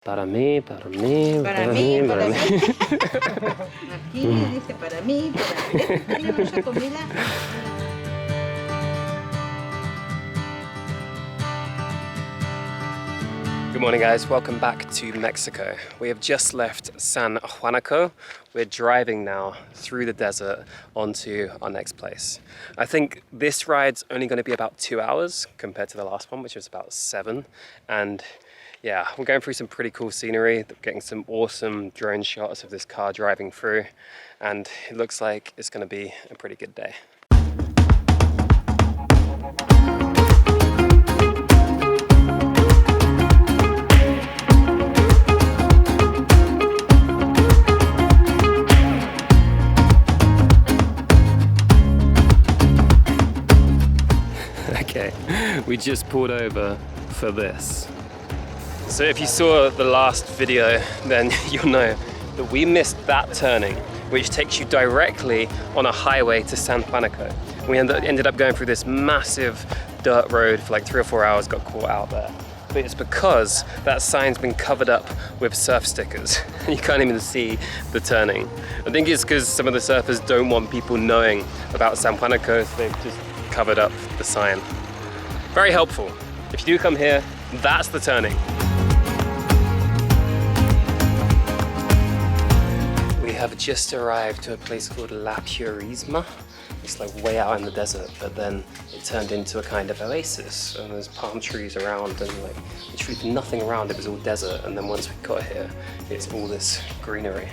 Para mí, para mí, Para para mí, mí, para para mí. mí. Aquí dice para mí, para mí. ¿Tiene mucha comida? Good morning, guys. Welcome back to Mexico. We have just left San Juanico. We're driving now through the desert onto our next place. I think this ride's only going to be about 2 hours compared to the last one, which was about 7. And yeah, we're going through some pretty cool scenery, getting some awesome drone shots of this car driving through. And it looks like it's going to be a pretty good day. Okay, we just pulled over for this. So if you saw the last video, then you'll know that we missed that turning, which takes you directly on a highway to San Juanico. We ended up going through this massive dirt road for like 3 or 4 hours, got caught out there. But it's because that sign's been covered up with surf stickers. You can't even see the turning. I think it's because some of the surfers don't want people knowing about San Juanico, so they've just covered up the sign. Very helpful. If you do come here, that's the turning. We have just arrived to a place called La Purisma. It's like way out in the desert, but then it turned into a kind of oasis, and there's palm trees around, and like literally nothing around. It was all desert, and then once we got here, it's all this greenery.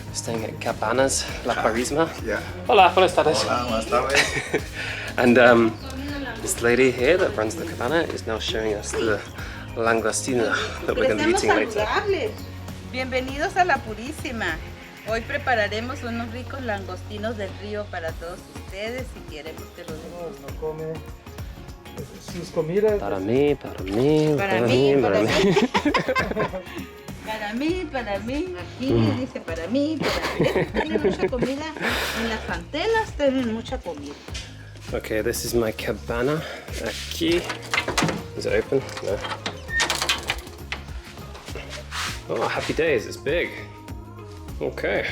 We're staying at Cabanas La Purisma. Yeah. Hola, buenas tardes. Hola, buenas tardes. And this lady here that runs the cabana is now showing us the langostina that we're going to be eating later. Saludables. Bienvenidos a la Purisima. Hoy prepararemos unos ricos langostinos del río para todos ustedes si queremos que los demos. No come sus comidas. Para mí, para mí, Para mí, para mí. mí. Para mí. Aquí dice para mí, para mí. Tienen mucha comida. En las cantelas tienen mucha comida. Okay, this is my cabana. Aquí. Is it open? No. Oh, happy days, it's big. Okay.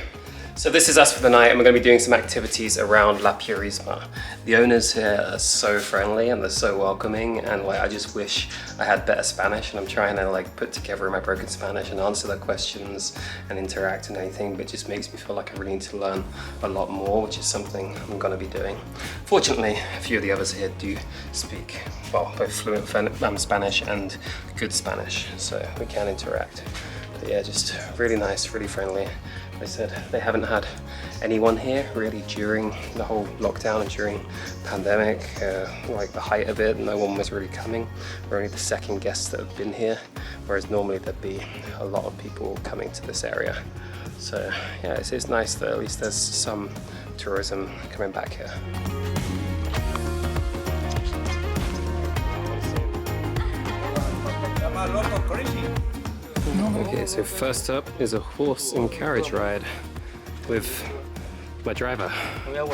So this is us for the night, and we're going to be doing some activities around La Purisma. The owners here are so friendly and they're so welcoming, and like I just wish I had better Spanish, and I'm trying to like put together my broken Spanish and answer their questions and interact and anything, but it just makes me feel like I really need to learn a lot more, which is something I'm going to be doing. Fortunately, a few of the others here do speak, well, both fluent Spanish and good Spanish, so we can interact. But yeah, just really nice, really friendly. They said they haven't had anyone here really during the whole lockdown and during pandemic, like the height of it, no one was really coming. We're only the second guests that have been here, whereas normally there'd be a lot of people coming to this area. So yeah, it's nice that at least there's some tourism coming back here. Okay, so first up is a horse and carriage ride with my driver. No,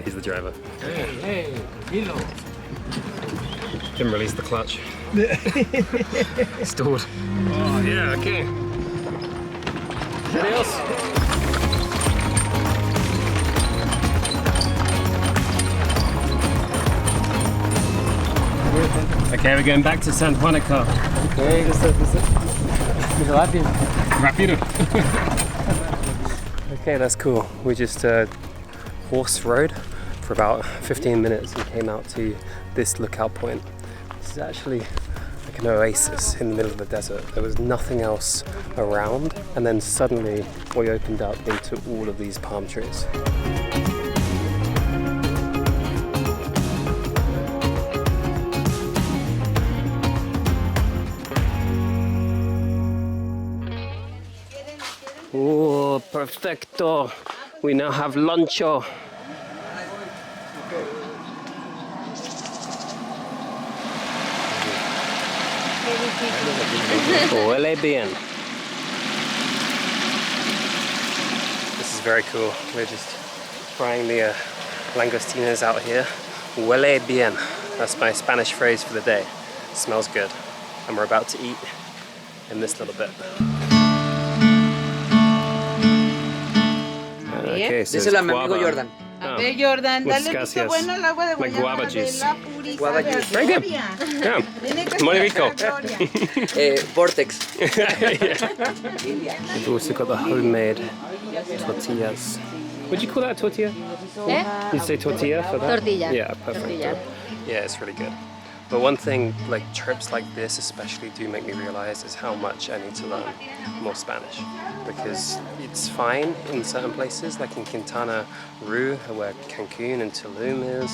he's the driver. Hey, tranquilo. Didn't release the clutch. Stalled. Oh, yeah, okay. Adios. Okay, we're going back to San Juanico. Okay, this is Rapido. Okay, that's cool. We just horse rode for about 15 minutes and came out to this lookout point. This is actually like an oasis in the middle of the desert. There was nothing else around, and then suddenly we opened up into all of these palm trees. Oh, perfecto. We now have luncho. Huele bien. This is very cool. We're just frying the langostinas out here. Huele bien. That's my Spanish phrase for the day. It smells good. and we're about to eat in this little bit. Okay, so Díselo a mi amigo Jordan. A ver, Jordan, dale Muchas visto gracias. bueno al agua de Like guayaba guava de juice. la Purisma. Guava de juice. Very good. Gloria. Yeah. Tiene que Muy ser rico. Gloria. Vortex. We've also got the homemade tortillas. Would you call that a tortilla? Eh? You'd say tortilla for that? Tortilla. Yeah, perfect. Tortilla. Yeah, it's really good. But one thing, like trips like this especially do make me realize is how much I need to learn more Spanish. Because it's fine in certain places, like in Quintana Roo, where Cancun and Tulum is.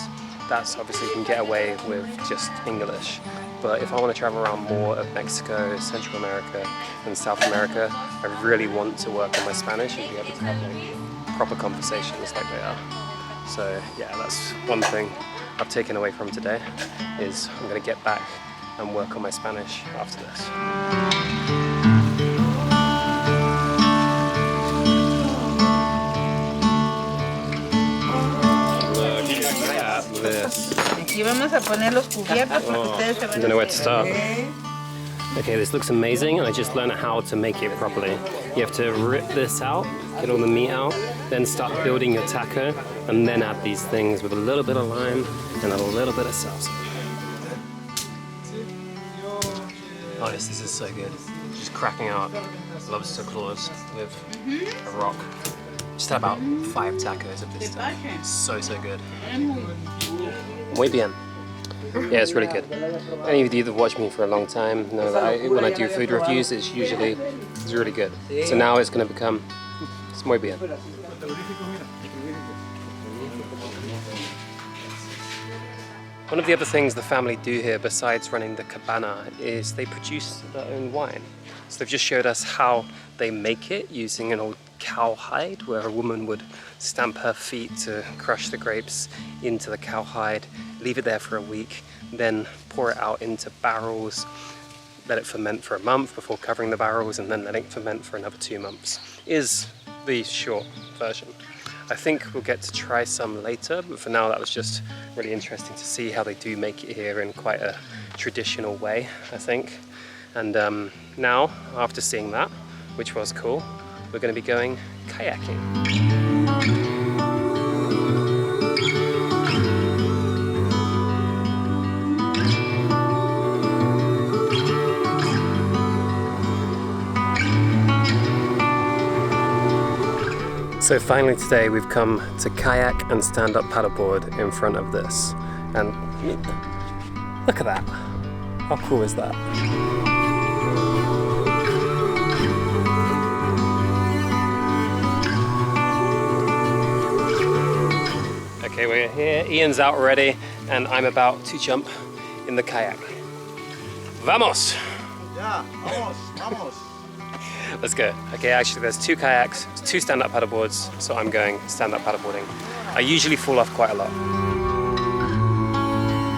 That's obviously you can get away with just English. But if I want to travel around more of Mexico, Central America, and South America, I really want to work on my Spanish and be able to have like proper conversations like they are. So yeah, that's one thing I've taken away from today, is I'm going to get back and work on my Spanish after this. Look at this. Aquí vamos a poner los cubiertos porque ustedes se van I don't know where to a start. Okay, this looks amazing, and I just learned how to make it properly. You have to rip this out, get all the meat out, then start building your taco, and then add these things with a little bit of lime and a little bit of salsa. Oh, this is so good. Just cracking out lobster claws with a rock. Just had about 5 tacos of this stuff. So good. Muy bien. Yeah, it's really good. Any of you that watch me for a long time know that when I do food reviews, it's really good. So now it's going to become it's muy bien. One of the other things the family do here, besides running the cabana, is they produce their own wine. So they've just showed us how they make it using an old cowhide, where a woman would stamp her feet to crush the grapes into the cowhide, leave it there for a week, then pour it out into barrels, let it ferment for a month before covering the barrels, and then letting it ferment for another 2 months, is the short version. I think we'll get to try some later, but for now that was just really interesting to see how they do make it here in quite a traditional way, I think. And now, after seeing that, which was cool, we're going to be going kayaking. So finally today we've come to kayak and stand-up paddleboard in front of this. And look at that. How cool is that? Okay, we're here, Ian's out already, and I'm about to jump in the kayak. Vamos! Ya, vamos, vamos. Let's go. Okay, actually there's 2 kayaks, 2 stand-up paddleboards, so I'm going stand-up paddleboarding. I usually fall off quite a lot.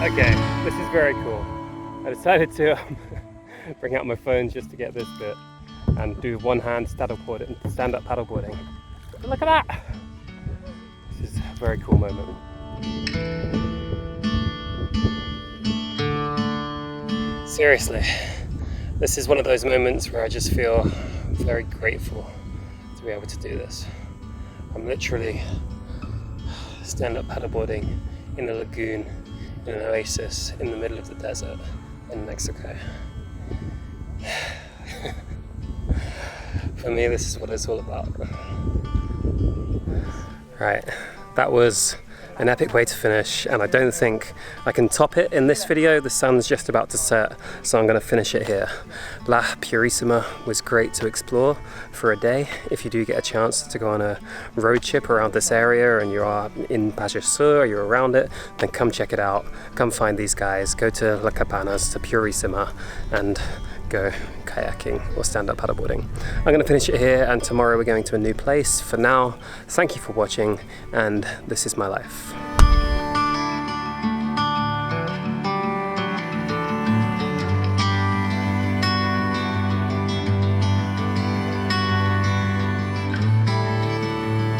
Okay, this is very cool. I decided to bring out my phone just to get this bit and do one-hand stand-up paddleboarding. But look at that! This is a very cool moment. Seriously, this is one of those moments where I just feel very grateful to be able to do this. I'm literally stand-up paddleboarding in a lagoon, in an oasis, in the middle of the desert in Mexico. For me, this is what it's all about. Right, that was an epic way to finish, and I don't think I can top it in this video. The sun's just about to set, so I'm going to finish it here. La Purisima was great to explore for a day. If you do get a chance to go on a road trip around this area and you are in Baja Sur or you're around it, then come check it out. Come find these guys, go to La Cabanas, to Purisima, and go kayaking or stand-up paddleboarding. I'm going to finish it here, and tomorrow we're going to a new place. For now, thank you for watching, and this is my life.